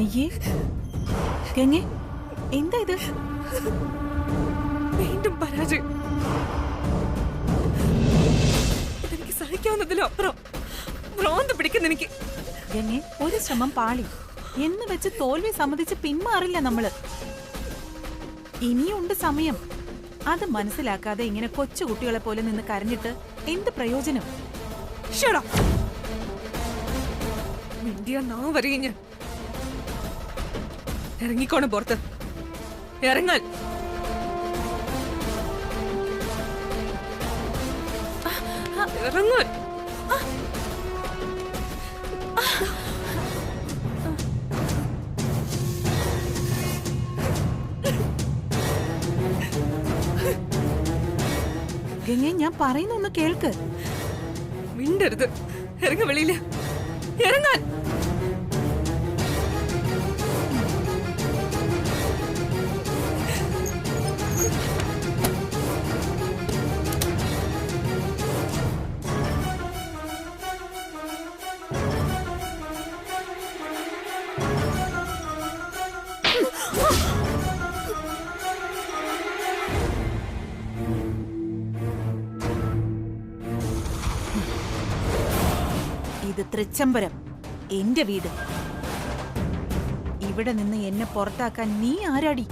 അയ്യേ ഗംഗേ, എന്താ ഇത്? വീണ്ടും പരാജയം. ഇതെനിക്ക് സഹിക്കാവുന്നതിലും അപ്പുറം ഭ്രാന്ത് പിടിക്കുന്ന എനിക്ക്. ഗംഗേ, ഒരു ശ്രമം പാളി എന്ന് വെച്ച് തോൽവി സമ്മതിച്ച് പിന്മാറില്ല നമ്മള്. ഇനിയുണ്ട് സമയം. അത് മനസ്സിലാക്കാതെ ഇങ്ങനെ കൊച്ചുകുട്ടികളെ പോലെ നിന്ന് കരഞ്ഞിട്ട് എന്ത് പ്രയോജനം? ഞാൻ ഇറങ്ങിക്കോണം പുറത്ത്. ഇറങ്ങാൻ. ഇറങ്ങാൻ. ഗംഗേ, ഞാൻ പറയുന്നൊന്ന് കേൾക്ക്. മിണ്ടരുത്. ഇറങ്ങ വെളിയില്. ഇറങ്ങാൻ. ഇത് തൃച്ചംബരം, എന്റെ വീട്. ഇവിടെ നിന്ന് എന്നെ പുറത്താക്കാൻ നീ ആരാടി?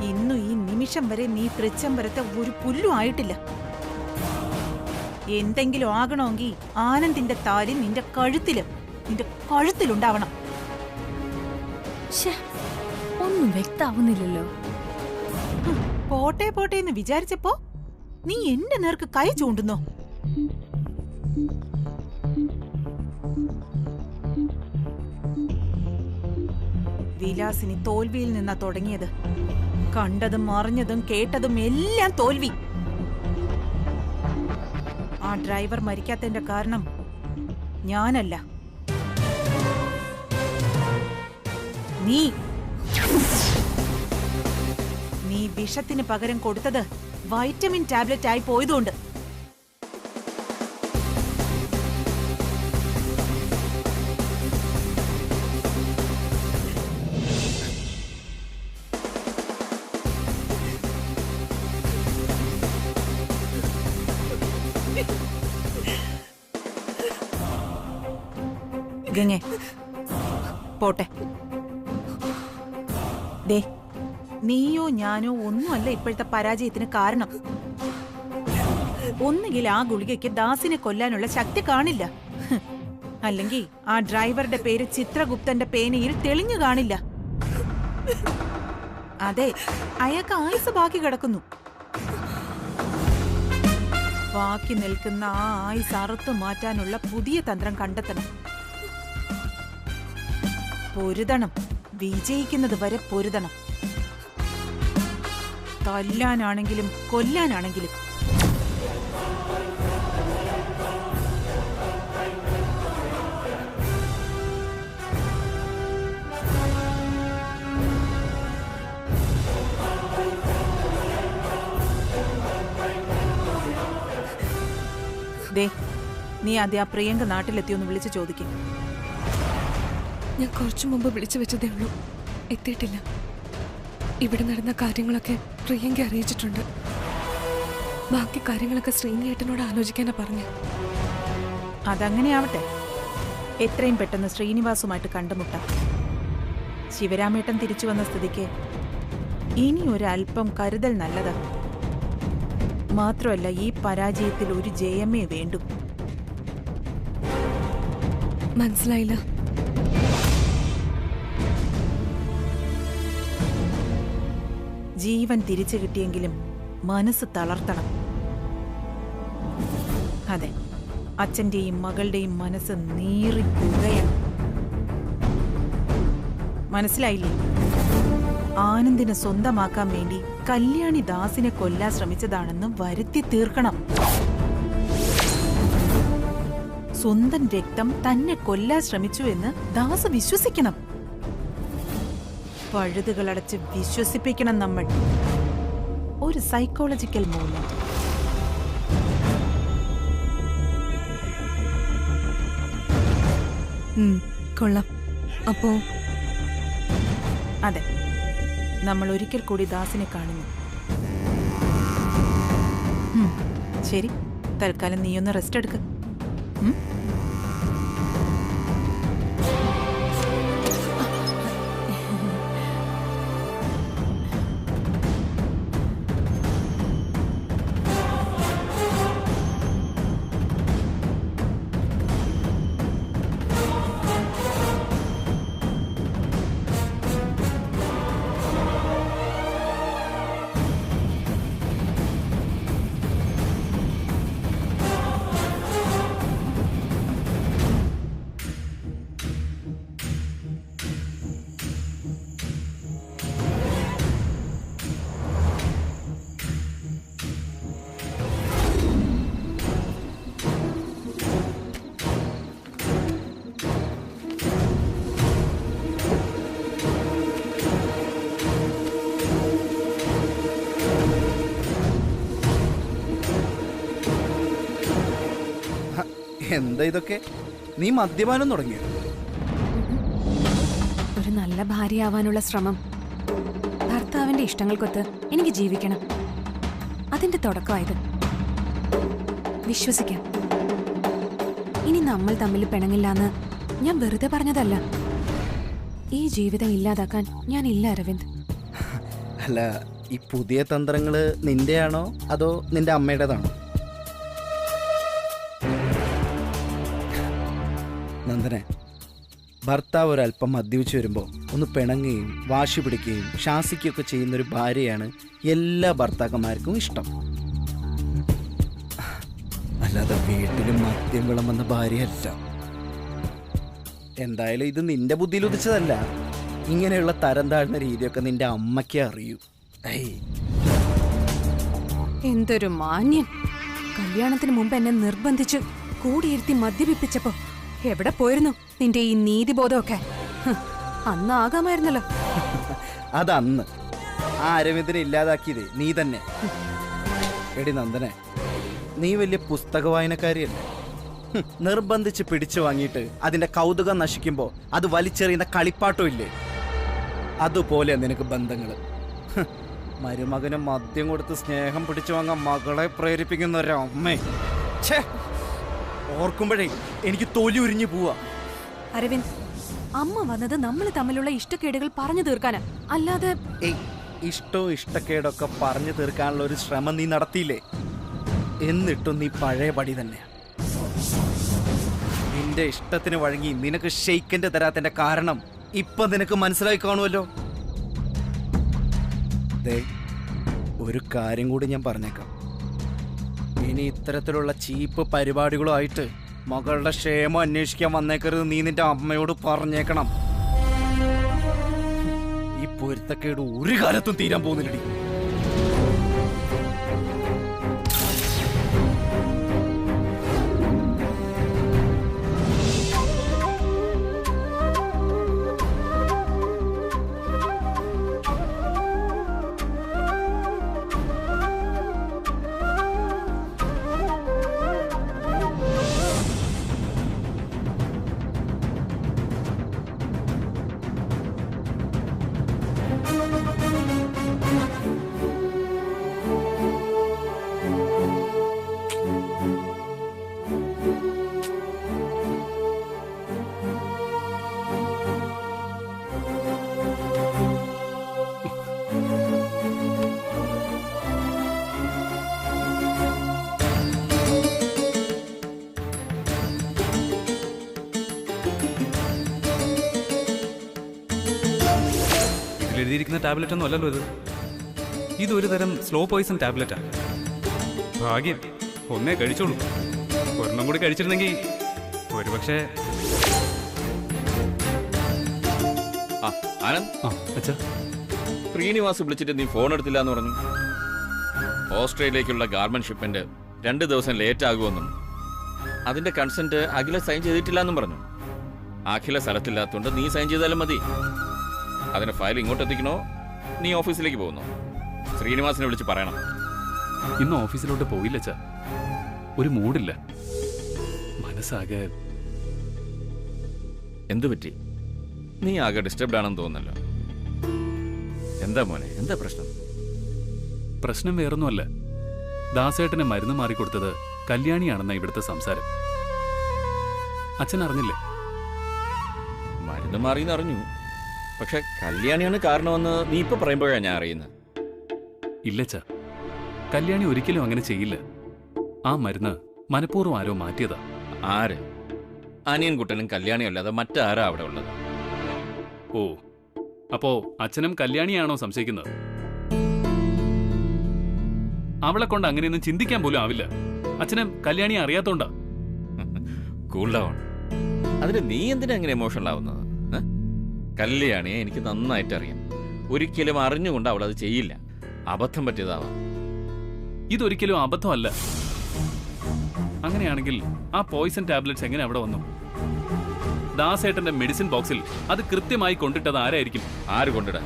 ഇന്നു ഈ നിമിഷം വരെ നീ തൃച്ചംബരത്തെ ഒരു പുല്ലും ആയിട്ടില്ല. എന്തെങ്കിലും ആകണമെങ്കിൽ ആനന്ദിന്റെ താലി നിന്റെ കഴുത്തിലുണ്ടാവണം. ഒന്നും വ്യക്താവുന്നില്ലല്ലോ. പോട്ടെ പോട്ടെ എന്ന് വിചാരിച്ചപ്പോ നീ എന്റെ നേർക്ക് കൈ ചൂണ്ടുന്നോ? വിലാസിനി തോൽവിയിൽ നിന്നാ തുടങ്ങിയത്. കണ്ടതും അറിഞ്ഞതും കേട്ടതും എല്ലാം തോൽവി. ആ ഡ്രൈവർ മരിക്കാത്തതിന്റെ കാരണം ഞാനല്ല, നീ. നീ വിഷത്തിന് പകരം കൊടുത്തത് വൈറ്റമിൻ ടാബ്ലറ്റ് ആയി പോയതുകൊണ്ട്. ഗംഗേ, പോട്ടെ. ദേ, നീയോ ഞാനോ ഒന്നുമല്ല ഇപ്പോഴത്തെ പരാജയത്തിന് കാരണം. ഒന്നുകിൽ ആ ഗുളികയ്ക്ക് ദാസിനെ കൊല്ലാനുള്ള ശക്തി കാണില്ല, അല്ലെങ്കിൽ ആ ഡ്രൈവറുടെ പേര് ചിത്രഗുപ്തന്റെ പേനയിൽ തെളിഞ്ഞു കാണില്ല. അതെ, അയാൾക്ക് ആയുസ് ബാക്കി കിടക്കുന്നു. ബാക്കി നിൽക്കുന്ന ആ ആയുസ് അറുത്തു മാറ്റാനുള്ള പുതിയ തന്ത്രം കണ്ടെത്തണം. പൊരുതണം, വിജയിക്കുന്നത് വരെ പൊരുതണം. തല്ലാനാണെങ്കിലും കൊല്ലാനാണെങ്കിലും. ദേ, നീ ആദ്യം ആ പ്രിയങ്ക നാട്ടിലെത്തിയൊന്ന് വിളിച്ചു ചോദിക്കും. ഞാൻ കുറച്ചു മുമ്പ് വിളിച്ചു വെച്ചതേ ഉള്ളൂ, എത്തിയിട്ടില്ല. ഇവിടെ നടന്ന കാര്യങ്ങളൊക്കെ പ്രിയങ്ക അറിയിച്ചിട്ടുണ്ട്. ബാക്കി കാര്യങ്ങളൊക്കെ ശ്രീനിയേട്ടനോട് ആലോചിക്കാനാ പറഞ്ഞ. അതങ്ങനെയാവട്ടെ. എത്രയും പെട്ടെന്ന് ശ്രീനിവാസുമായിട്ട് കണ്ടുമുട്ടാം. ശിവരാമേട്ടൻ തിരിച്ചു വന്ന സ്ഥിതിക്ക് ഇനി ഒരല്പം കരുതൽ നല്ലതാ. മാത്രമല്ല, ഈ പരാജയത്തിൽ ഒരു ജയമേ വേണ്ടു. മനസ്സിലായില്ല. ജീവൻ തിരിച്ചു കിട്ടിയെങ്കിലും മനസ്സ് തളർത്തണം. അതെ, അച്ഛന്റെയും മകളുടെയും മനസ്സ് നീറിക്കുകയാണ്. മനസ്സിലായില്ലേ? ആനന്ദിനെ സ്വന്തമാക്കാൻ വേണ്ടി കല്യാണി ദാസിനെ കൊല്ലാൻ ശ്രമിച്ചതാണെന്ന് വരുത്തി തീർക്കണം. സ്വന്തം രക്തം തന്നെ കൊല്ലാൻ ശ്രമിച്ചു എന്ന് ദാസ് വിശ്വസിക്കണം. പഴുതുകളടച്ച് വിശ്വസിപ്പിക്കണം നമ്മൾ. ഒരു സൈക്കോളജിക്കൽ മൂവ്മെന്റ്. കൊള്ളാം. അപ്പോ അതെ, നമ്മൾ ഒരിക്കൽ കൂടി ദാസിനെ കാണുന്നു. ശരി, തൽക്കാലം നീയൊന്ന് റെസ്റ്റ് എടുക്ക. എന്താ ഇതൊക്കെ? നീ മദ്യപാനം തുടങ്ങിയോ? ഒരു നല്ല ഭാര്യയാവാനുള്ള ശ്രമം. ഭർത്താവിന്റെ ഇഷ്ടങ്ങൾക്കൊത്ത് എനിക്ക് ജീവിക്കണം. അതിന്റെ തുടക്കമായത്. വിശ്വസിക്കാം. ഇനി നമ്മൾ തമ്മിൽ പിണങ്ങില്ലാന്ന് ഞാൻ വെറുതെ പറഞ്ഞതല്ല. ഈ ജീവിതം ഇല്ലാതാക്കാൻ ഞാനില്ല അരവിന്ദ്. അല്ല, ഈ പുതിയ തന്ത്രങ്ങള് നിന്റെയാണോ അതോ നിന്റെ അമ്മയുടേതാണോ? നന്ദനെ, ഭർത്താവ് ഒരല്പം മദ്യപിച്ച് വരുമ്പോൾ ഒന്ന് പിണങ്ങുകയും വാശി പിടിക്കുകയും ശാസിക്കുകയൊക്കെ ചെയ്യുന്നൊരു ഭാര്യയാണ് എല്ലാ ഭർത്താക്കന്മാർക്കും ഇഷ്ടം. അല്ലാതെ വീട്ടിലും മദ്യം വിളമ്പുന്ന ഭാര്യയല്ല. എന്തായാലും ഇത് നിന്റെ ബുദ്ധിയിൽ ഉദിച്ചതല്ല. ഇങ്ങനെയുള്ള തരം താഴ്ന്ന രീതിയൊക്കെ നിന്റെ അമ്മയ്ക്കേ അറിയൂ. എന്തൊരു മാന്യൻ! കല്യാണത്തിന് മുമ്പ് എന്നെ നിർബന്ധിച്ച് കൂടിയിരുത്തി മദ്യപിപ്പിച്ചപ്പോ എവിടെ പോയിരുന്നു നിന്റെ ഈ നീതിബോധമൊക്കെ? അന്ന് ആകാമായിരുന്നല്ലോ. അതന്ന് ആ അരവിന്ദനെ ഇല്ലാതാക്കിയതേ നീ തന്നെ. എടി നന്ദനെ, നീ വലിയ പുസ്തക വായനക്കാരിയല്ലേ? നിർബന്ധിച്ച് പിടിച്ചു വാങ്ങിയിട്ട് അതിന്റെ കൗതുകം നശിക്കുമ്പോൾ അത് വലിച്ചെറിയുന്ന കളിപ്പാട്ടം ഇല്ലേ? അതുപോലെ നിനക്ക് ബന്ധങ്ങള്. മരുമകന് മദ്യം കൊടുത്ത് സ്നേഹം പിടിച്ചു വാങ്ങാൻ മകളെ പ്രേരിപ്പിക്കുന്ന ഒരമ്മേ. ഓർക്കുമ്പോഴേ എനിക്ക് തൊലി ഉരിഞ്ഞു പോവാ. അരവിന്ദ്, അമ്മ വന്നത് നമ്മൾ തമ്മിലുള്ള ഇഷ്ടക്കേടുകൾ പറഞ്ഞു തീർക്കാനാ, അല്ലാതെ ഇഷ്ടവും ഇഷ്ടക്കേടൊക്കെ പറഞ്ഞു തീർക്കാനുള്ള ഒരു ശ്രമം നീ നടത്തിയില്ലേ? എന്നിട്ടും നീ പഴയ പടി തന്നെയാ. നിന്റെ ഇഷ്ടത്തിന് വഴങ്ങി നിനക്ക് ഷെയ്ക്കന്റെ തരാത്തിന്റെ കാരണം ഇപ്പൊ നിനക്ക് മനസ്സിലായി കാണുമല്ലോ. ഒരു കാര്യം കൂടി ഞാൻ പറഞ്ഞേക്കാം. ഇനി ഇത്തരത്തിലുള്ള ചീപ്പ് പരിപാടികളുമായിട്ട് മകളുടെ ക്ഷേമം അന്വേഷിക്കാൻ വന്നേക്കരുത്. നീ നിന്റെ അമ്മയോട് പറഞ്ഞേക്കണം. ഈ പൊരുത്തക്കേട് ഒരു കാലത്തും തീരാൻ പോകുന്നില്ലടി. എഴുതിയിരിക്കുന്ന ടാബ്ലറ്റ് ഒന്നും അല്ലല്ലോ ഇത്. ഇതൊരു തരം സ്ലോ പോയിസൺ ടാബ്ലറ്റാ. ഭാഗ്യം ഒന്നേ കഴിച്ചോളൂ. ഒരെണ്ണം കൂടി കഴിച്ചിരുന്നെങ്കിൽ ഒരുപക്ഷെ. ആനന്ദ്, ശ്രീനിവാസ് വിളിച്ചിട്ട് നീ ഫോൺ എടുത്തില്ല എന്ന് പറഞ്ഞു. ഓസ്ട്രേലിയയിലേക്കുള്ള ഗാർമെന്റ് ഷിപ്മെന്റ് 2 ദിവസം ലേറ്റ് ആകുമെന്നും അതിന്റെ കൺസെന്റ് അഖില സൈൻ ചെയ്തിട്ടില്ല എന്നും പറഞ്ഞു. അഖില സ്ഥലത്തില്ലാത്തതുകൊണ്ട് നീ സൈൻ ചെയ്താലും മതി. അതിന്റെ ഫയൽ ഇങ്ങോട്ട് എത്തിക്കണോ നീ ഓഫീസിലേക്ക് പോകുന്നു? ശ്രീനിവാസിനെ വിളിച്ച് പറയണം. ഇന്ന് ഓഫീസിലോട്ട് പോയില്ല ചാ. ഒരു മൂഡില്ല. മനസ്സാകെ എന്തു പറ്റി? നീ ആകെ ഡിസ്റ്റർബ്ഡ് ആണെന്ന് തോന്നുന്നല്ലോ. എന്താ മോനെ, എന്താ പ്രശ്നം? പ്രശ്നം വേറൊന്നുമല്ല. ദാസേട്ടനെ മരുന്ന് മാറിക്കൊടുത്തത് കല്യാണിയാണെന്ന ഇവിടുത്തെ സംസാരം. അച്ഛൻ അറിഞ്ഞില്ലേ? മരുന്ന് മാറിയെന്ന് അറിഞ്ഞു, പക്ഷെ കല്യാണിയാണ് കാരണമെന്ന് നീ ഇപ്പൊ പറയുമ്പോഴാണ് ഞാൻ അറിയുന്നത്. ഇല്ലച്ച, കല്യാണി ഒരിക്കലും അങ്ങനെ ചെയ്യില്ല. ആ മരുന്ന് മനഃപൂർവ്വം ആരോ മാറ്റിയതാ. ആര്? അനിയൻകുട്ടനും കല്യാണിയും അല്ലാതെ മറ്റാരാ അവിടെ ഉള്ളത്? ഓ, അപ്പോ അച്ഛനും കല്യാണിയാണോ സംശയിക്കുന്നത്? അവളെ കൊണ്ട് അങ്ങനെയൊന്നും ചിന്തിക്കാൻ പോലും ആവില്ല. അച്ഛനും കല്യാണിയെ അറിയാത്തോണ്ടാ. Cool down. അതിന് നീ എന്തിനാ അങ്ങനെ എമോഷണൽ ആവുന്നത്? കല്യാണിയെ എനിക്ക് നന്നായിട്ട് അറിയാം. ഒരിക്കലും അറിഞ്ഞുകൊണ്ട് അവൾ അത് ചെയ്യില്ല. അബദ്ധം പറ്റിയതാവാം. ഇതൊരിക്കലും അബദ്ധമല്ല. അങ്ങനെയാണെങ്കിൽ ആ പോയിസൺ ടാബ്ലറ്റ്സ് എങ്ങനെ അവിടെ വന്നു? ദാസേട്ടന്റെ മെഡിസിൻ ബോക്സിൽ അത് കൃത്യമായി കൊണ്ടിട്ടത് ആരായിരിക്കും? ആര് കൊണ്ടിടാൻ?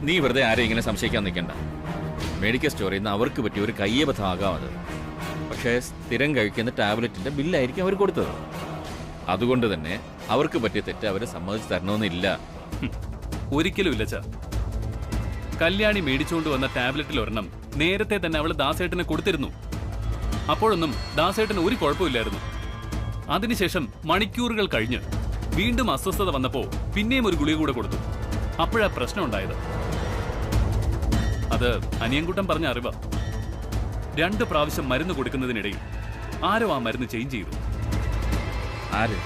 നീ വെറുതെ ആരെയും ഇങ്ങനെ സംശയിക്കാൻ നിൽക്കണ്ട. മെഡിക്കൽ സ്റ്റോറിൽ നിന്ന് അവർക്ക് പറ്റിയ ഒരു കയ്യബദ്ധമാകാം അത്. പക്ഷേ സ്ഥിരം കഴിക്കുന്ന ടാബ്ലറ്റിന്റെ ബില്ലായിരിക്കും അവർ കൊടുത്തത്. അതുകൊണ്ട് തന്നെ അവർക്ക് പറ്റിയ തെറ്റ് അവരെ സമ്മതിച്ചു തരണമെന്നില്ല. ഒരിക്കലും ഇല്ല ചാ. കല്യാണി മേടിച്ചുകൊണ്ട് വന്ന ടാബ്ലറ്റിൽ ഒരെണ്ണം നേരത്തെ തന്നെ അവൾ ദാസേട്ടനെ കൊടുത്തിരുന്നു. അപ്പോഴൊന്നും ദാസേട്ടന് ഒരു കുഴപ്പമില്ലായിരുന്നു. അതിനുശേഷം മണിക്കൂറുകൾ കഴിഞ്ഞ് വീണ്ടും അസ്വസ്ഥത വന്നപ്പോ പിന്നെയും ഒരു ഗുളിക കൂടെ കൊടുത്തു. അപ്പോഴാ പ്രശ്നം ഉണ്ടായത്. അത് അനിയൻകുട്ടൻ പറഞ്ഞ അറിവാ. 2 പ്രാവശ്യം മരുന്ന് കൊടുക്കുന്നതിനിടയിൽ ആരോ ആ മരുന്ന് ചേഞ്ച് ചെയ്തു. ആര്?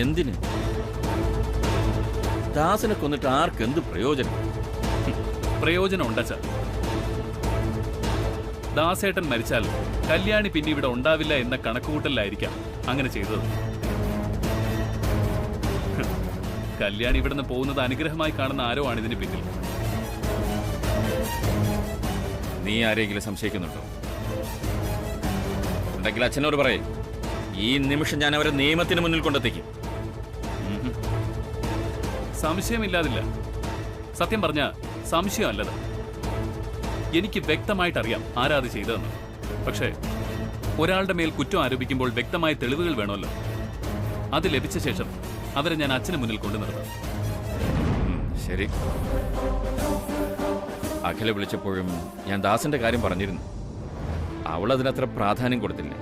എന്തിന്? ദാസനെ കൊന്നിട്ട് ആർക്ക് എന്ത് പ്രയോജനം? പ്രയോജനം ഉണ്ടച്ച. ദാസേട്ടൻ മരിച്ചാൽ കല്യാണി പിന്നെ ഇവിടെ ഉണ്ടാവില്ല എന്ന കണക്കുകൂട്ടലിലായിരിക്കാം അങ്ങനെ ചെയ്തത്. കല്യാണി ഇവിടുന്ന് പോകുന്നത് അനുഗ്രഹമായി കാണുന്ന ആരോ ആണ് ഇതിന് പിന്നിൽ. നീ ആരെങ്കിലും സംശയിക്കുന്നുണ്ടോ? ഉണ്ടെങ്കിൽ അച്ഛനോട് പറയും. ഈ നിമിഷം ഞാൻ അവരെ നിയമത്തിന് മുന്നിൽ കൊണ്ടെത്തിക്കും. സംശയമില്ലാതില്ല. സത്യം പറഞ്ഞ സംശയമല്ലത്. എനിക്ക് വ്യക്തമായിട്ടറിയാം ആരാ അത് ചെയ്തതെന്ന്. പക്ഷേ ഒരാളുടെ മേൽ കുറ്റം ആരോപിക്കുമ്പോൾ വ്യക്തമായ തെളിവുകൾ വേണമല്ലോ. അത് ലഭിച്ച ശേഷം അവരെ ഞാൻ അച്ഛന് മുന്നിൽ കൊണ്ടു നിർത്താം. ശരി. അഖില വിളിച്ചപ്പോഴും ഞാൻ ദാസന്റെ കാര്യം പറഞ്ഞിരുന്നു. അവൾ അതിനത്ര പ്രാധാന്യം കൊടുത്തില്ല.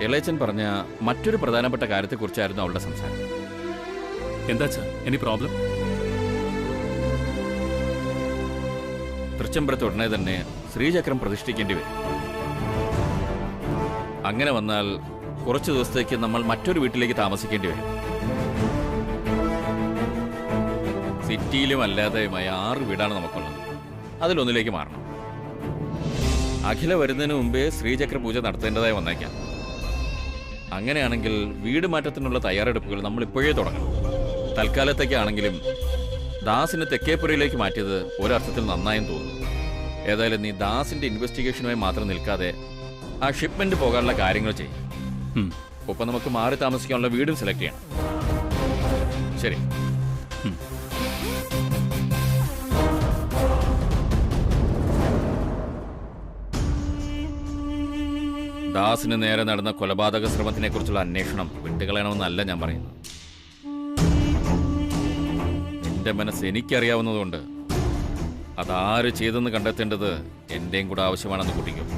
ഇളയച്ചൻ പറഞ്ഞ മറ്റൊരു പ്രധാനപ്പെട്ട കാര്യത്തെക്കുറിച്ചായിരുന്നു അവളുടെ സംസാരം. എന്താച്ചാ എനി പ്രോബ്ലം? തൃച്ചംബരത്ത് ഉടനെ തന്നെ ശ്രീചക്രം പ്രതിഷ്ഠിക്കേണ്ടി വരും. അങ്ങനെ വന്നാൽ കുറച്ചു ദിവസത്തേക്ക് നമ്മൾ മറ്റൊരു വീട്ടിലേക്ക് താമസിക്കേണ്ടി വരും. സിറ്റിയിലും അല്ലാതെയുമായ 6 വീടാണ് നമുക്കുള്ളത്. അതിലൊന്നിലേക്ക് മാറണം. അഖില വരുന്നതിന് മുമ്പേ ശ്രീചക്ര പൂജ നടത്തേണ്ടതായി വന്നേക്കാം. അങ്ങനെയാണെങ്കിൽ വീട് മാറ്റത്തിനുള്ള തയ്യാറെടുപ്പുകൾ നമ്മൾ ഇപ്പോഴേ തുടങ്ങണം. തൽക്കാലത്തേക്കാണെങ്കിലും ദാസിനെ തെക്കേപ്പുരയിലേക്ക് മാറ്റിയത് ഒരർത്ഥത്തിൽ നന്നായെന്ന് തോന്നുന്നു. ഏതായാലും നീ ദാസിന്റെ ഇൻവെസ്റ്റിഗേഷനുമായി മാത്രം നിൽക്കാതെ ആ ഷിപ്മെന്റ് പോകാനുള്ള കാര്യങ്ങൾ ചെയ്യും. ഒപ്പം നമുക്ക് മാറി താമസിക്കാനുള്ള വീടും സെലക്ട് ചെയ്യണം. ശരി. ദാസിന് നേരെ നടന്ന കൊലപാതക ശ്രമത്തിനെ കുറിച്ചുള്ള അന്വേഷണം വിട്ടുകളയണമെന്നല്ല ഞാൻ പറയുന്നത്. എന്റെ മനസ്സ് എനിക്കറിയാവുന്നതുകൊണ്ട് അതാര് ചെയ്തെന്ന് കണ്ടെത്തേണ്ടത് എന്റെയും കൂടെ ആവശ്യമാണെന്ന് കൂട്ടിക്കും.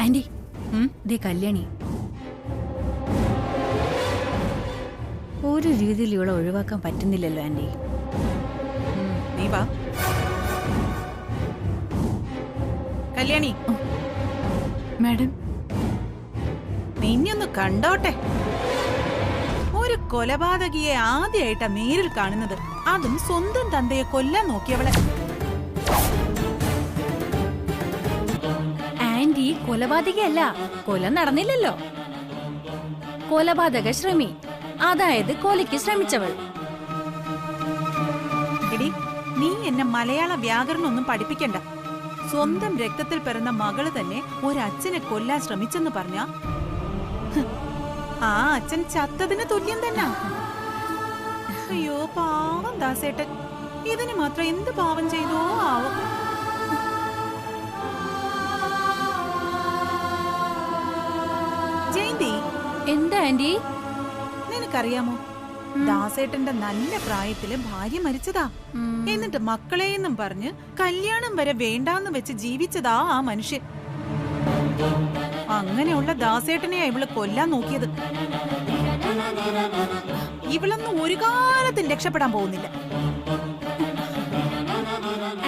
ആന്റി, ദേ കല്യാണി. ഒരു രീതിയിൽ ഇവിടെ ഒഴിവാക്കാൻ പറ്റുന്നില്ലല്ലോ ആന്റി. നീ വാ കല്യാണി. മാഡം, നിന്നൊന്ന് കണ്ടോട്ടെ. ഒരു കൊലപാതകിയെ ആദ്യമായിട്ടാ നേരിൽ കാണുന്നത്. അതും സ്വന്തം തന്തയെ കൊല്ലാൻ നോക്കിയവളെ. ആന്റി കൊലപാതകയല്ല, കൊല നടന്നില്ലല്ലോ. കൊലപാതക ശ്രമി, അതായത് കൊലയ്ക്ക് ശ്രമിച്ചവൾ. എടി, നീ എന്നെ മലയാള വ്യാകരണം ഒന്നും പഠിപ്പിക്കണ്ട. സ്വന്തം രക്തത്തിൽ പിറന്ന മകള് തന്നെ ഒരച്ഛനെ കൊല്ലാൻ ശ്രമിച്ചെന്ന് പറഞ്ഞ ആ അച്ഛൻ ചത്തതിന് തുല്യം തന്നെ. അയ്യോ പാവം ദാസേട്ടൻ, ഇതിന് മാത്രം എന്ത് പാവം ചെയ്തോ ആവും. ജയന്തി, എന്താ ആന്റി? നിനക്കറിയാമോ, ദാസേട്ടന്റെ നല്ല പ്രായത്തില് ഭാര്യ മരിച്ചതാ. എന്നിട്ട് മക്കളെയെന്നും പറഞ്ഞ് കല്യാണം വരെ വേണ്ടാന്ന് വെച്ച് ജീവിച്ചതാ ആ മനുഷ്യൻ. അങ്ങനെയുള്ള ദാസേട്ടനെയാ ഇവള് കൊല്ലാൻ നോക്കിയത്. ഇവളൊന്നും ഒരു കാലത്തും രക്ഷപ്പെടാൻ പോകുന്നില്ല.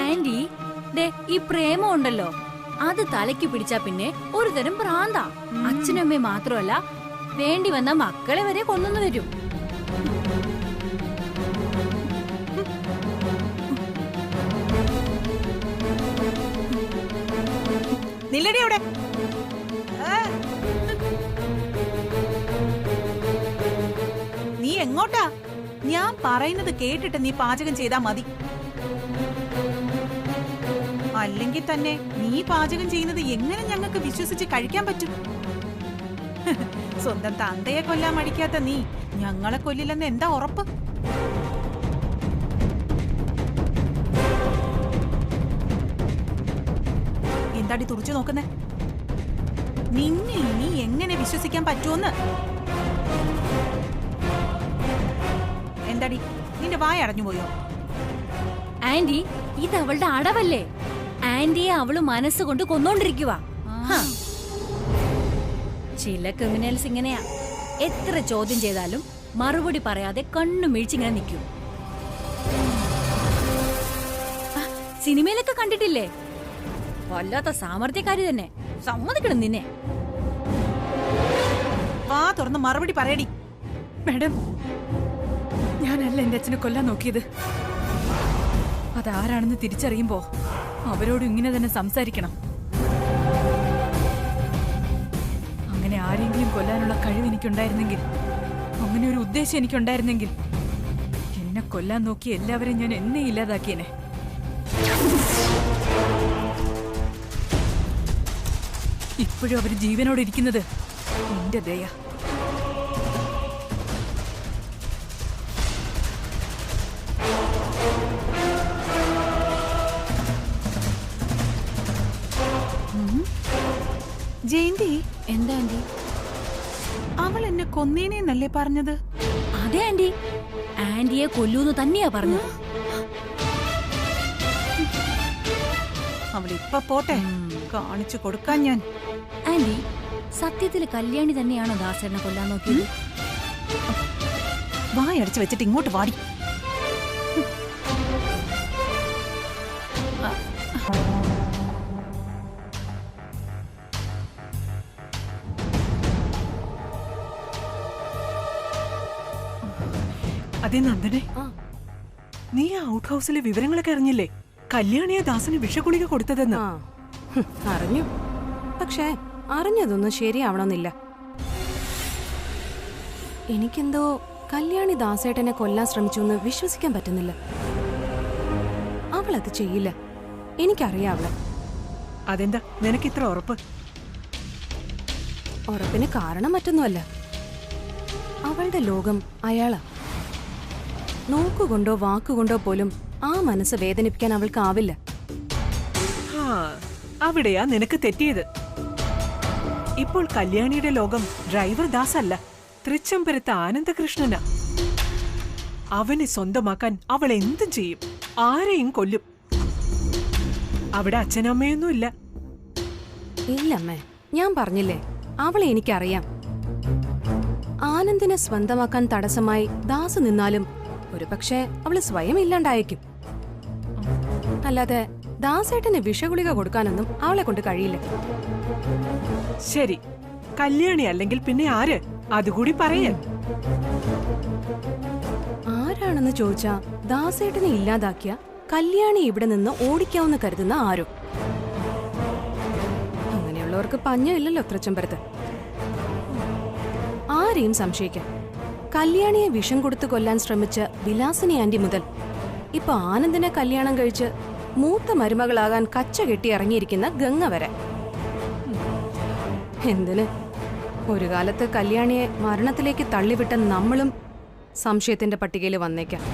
ആന്റി, ദേ ഈ പ്രേമം ഉണ്ടല്ലോ, അത് തലയ്ക്ക് പിടിച്ചാ പിന്നെ ഒരു തരം ഭ്രാന്താ. അച്ഛനമ്മയെ മാത്രമല്ല, വേണ്ടി വന്ന മക്കളെ വരെ കൊന്നു വരും. നില്ലടി അവിടെ. നീ എങ്ങോട്ടാ? ഞാൻ പറയുന്നത് കേട്ടിട്ട് നീ പാചകം ചെയ്താ മതി. അല്ലെങ്കിൽ തന്നെ നീ പാചകം ചെയ്യുന്നത് എങ്ങനെ ഞങ്ങൾക്ക് വിശ്വസിച്ച് കഴിക്കാൻ പറ്റും? സ്വന്തം തന്തയെ കൊല്ലാൻ മടിക്കാത്ത നീ ഞങ്ങളെ കൊല്ലില്ലെന്ന് എന്താ ഉറപ്പ്? എന്താടി തുറച്ചു നോക്കുന്നേ? നിന്നെ ഇനി എങ്ങനെ വിശ്വസിക്കാൻ പറ്റുമെന്ന്? എന്താടി, നിന്റെ വായ അടഞ്ഞു പോയോ? ആന്റി, ഇത് അവളുടെ അടവല്ലേ? ആന്റിയെ അവള് മനസ്സുകൊണ്ട് കൊന്നോണ്ടിരിക്കുക. ചില ക്രിമിനൽസ് ഇങ്ങനെയാ, എത്ര ചോദ്യം ചെയ്താലും മറുപടി പറയാതെ കണ്ണു മിഴിച്ചിങ്ങനെ നിൽക്കും. സിനിമയിലൊക്കെ കണ്ടിട്ടില്ലേ? വല്ലാത്ത സാമർത്ഥ്യക്കാരി തന്നെ, സമ്മതിക്കണം നിന്നെ. വാ തുറന്ന് മറുപടി പറയടി. മാഡം, ഞാനല്ല എന്റെ അച്ഛനെ കൊല്ലാൻ നോക്കിയത്. അതാരാണെന്ന് തിരിച്ചറിയുമ്പോ അവരോട് ഇങ്ങനെ തന്നെ സംസാരിക്കണം. അങ്ങനെ ആരെങ്കിലും കൊല്ലാനുള്ള കഴിവ് എനിക്കുണ്ടായിരുന്നെങ്കിൽ, അങ്ങനെ ഒരു ഉദ്ദേശം എനിക്കുണ്ടായിരുന്നെങ്കിൽ, എന്നെ കൊല്ലാൻ നോക്കി എല്ലാവരെയും ഞാൻ എന്നെ ഇല്ലാതാക്കിയേനെ. ഇപ്പോഴും അവര് ജീവനോടെ ഇരിക്കുന്നത് എന്റെ ദയ. ജയന്തി, എന്താ ആന്റി? അവൾ എന്നെ കൊന്നേനേന്നല്ലേ പറഞ്ഞത്? അതെ ആന്റി, ആന്റിയെ കൊല്ലൂന്ന് തന്നെയാ പറഞ്ഞത്. അവൾ ഇപ്പൊ പോട്ടെ, കാണിച്ചു കൊടുക്കാൻ ഞാൻ. ആന്റി, സത്യത്തില് കല്യാണി തന്നെയാണോ ദാസേട്ടനെ കൊല്ലാൻ നോക്കിയത്? വായടച്ചു വെച്ചിട്ട് ഇങ്ങോട്ട് വാടി. അതെ നന്ദനെ, നീ ആ ഔട്ട് ഹൗസിലെ വിവരങ്ങളൊക്കെ അറിഞ്ഞില്ലേ? കല്യാണിയെ ദാസന് വിഷഗുളിക കൊടുത്തതെന്ന്. അറിഞ്ഞു, പക്ഷേ അറിഞ്ഞതൊന്നും ശരിയാവണമെന്നില്ല. എനിക്കെന്തോ കല്യാണി ദാസേട്ടനെ കൊല്ലാൻ ശ്രമിച്ചു എന്ന് വിശ്വസിക്കാൻ പറ്റുന്നില്ല. അവളത് ചെയ്യില്ല, എനിക്കറിയാം അവളെ. അതെന്താ നിനക്ക് ഇത്ര ഉറപ്പ്? ഉറപ്പിന് കാരണം മറ്റൊന്നുമല്ല, അവളുടെ ലോകം അയാളാ. നോക്കുകൊണ്ടോ വാക്കുകൊണ്ടോ പോലും ആ മനസ്സ് വേദനിപ്പിക്കാൻ അവൾക്കാവില്ല. അവിടെയാ നിനക്ക് തെറ്റിയത്. ഇപ്പോൾ കല്യാണിയുടെ ലോകം ഡ്രൈവർ ദാസ് അല്ല, തൃച്ചംബരത്ത് ആനന്ദകൃഷ്ണനാ. അവനെ സ്വന്തമാക്കാൻ അവൾ എന്തും ചെയ്യും, ആരെയും കൊല്ലും. അവിടെ അച്ഛനമ്മയൊന്നും ഇല്ല. ഇല്ലമ്മേ, ഞാൻ പറഞ്ഞില്ലേ, അവളെ എനിക്കറിയാം. ആനന്ദിനെ സ്വന്തമാക്കാൻ തടസ്സമായി ദാസ് നിന്നാലും ഒരു പക്ഷേ അവള് സ്വയം ഇല്ലാണ്ടായേക്കും. അല്ലാതെ ദാസേട്ടന് വിഷഗുളിക കൊടുക്കാനൊന്നും അവളെ കൊണ്ട് കഴിയില്ല. ശരി, കല്യാണി അല്ലെങ്കിൽ പിന്നെ ആര്? അതുകൂടി പറയേ. ആരാണെന്ന് ചോദിച്ചാ ദാസേട്ടനെ ഇല്ലാതാക്കിയ കല്യാണി ഇവിടെ നിന്ന് ഓടിക്കാവുന്ന കരുതുന്ന ആരോ. അങ്ങനെയുള്ളവർക്ക് പഞ്ഞമില്ലല്ലോ തൃച്ചംബരത്ത്. ആ ആരെയും സംശയിക്കാം. കല്യാണിയെ വിഷം കൊടുത്തു കൊല്ലാൻ ശ്രമിച്ച വിലാസിനി ആന്റി മുതൽ ഇപ്പൊ ആനന്ദിനെ കല്യാണം കഴിച്ച് മൂത്ത മരുമകളാകാൻ കച്ച കെട്ടി ഇറങ്ങിയിരിക്കുന്ന ഗംഗ വരെ. എന്തിന്, ഒരു കാലത്ത് കല്യാണിയെ മരണത്തിലേക്ക് തള്ളിവിട്ട നമ്മളും സംശയത്തിന്റെ പട്ടികയിൽ വന്നേക്കാം.